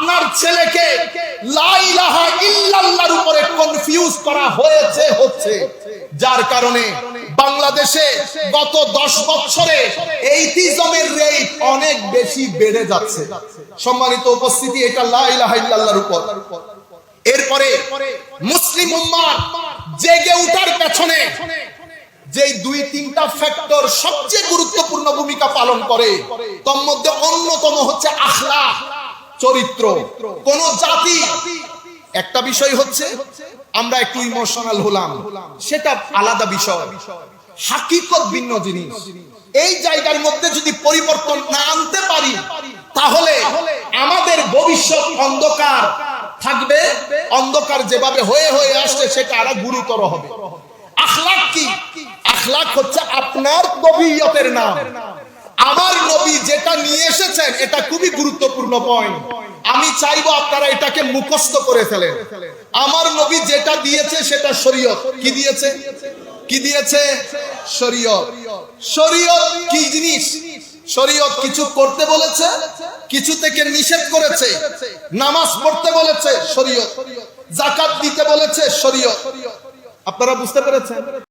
আপনার ছেলেকে লা ইলাহা ইল্লাল্লাহর উপরে কনফিউজ করা হচ্ছে, যার কারণে বাংলাদেশে গত 10 বছরে এইথিজমের রেট অনেক বেশি বেড়ে যাচ্ছে। সম্মানিত উপস্থিতি, এটা লা ইলাহা ইল্লাল্লাহর উপর। এরপরে মুসলিম উম্মাহ জেগে ওঠার পেছনে যে 2-3টা ফ্যাক্টর সবচেয়ে গুরুত্বপূর্ণ ভূমিকা পালন করে, তার মধ্যে অন্যতম হচ্ছে আখলাক, চরিত্র। কোন জাতি, একটা বিষয় হচ্ছে আমরা একটু ইমোশনাল হলাম, সেটা আলাদা বিষয়, হাকিকত ভিন্ন জিনিস। এই জায়গার মধ্যে যদি পরিবর্তন না আনতে পারি, তাহলে আমাদের ভবিষ্যৎ অন্ধকার থাকবে। অন্ধকার যেভাবে হয়ে হয়ে আসছে, সেটা আরো গুরুতর হবে। আখলাক কি? আখলাক হচ্ছে আপনার নবীয়তের নাম। আমার নবী যেটা নিয়ে এসেছেন, এটা খুবই গুরুত্বপূর্ণ পয়েন্ট। আমি চাইবো আপনারা এটাকে মুখস্থ করে ফেলেন। আমার নবী যেটা দিয়েছে সেটা শরীয়ত। কি দিয়েছে? কি দিয়েছে? শরীয়ত। শরীয়ত কি জিনিস? শরীয়ত কিছু করতে বলেছে, কিছু থেকে নিষেধ করেছে। নামাজ পড়তে বলেছে, শরীয়ত। যাকাত দিতে বলেছে, শরীয়ত। আপনারা বুঝতে পেরেছেন?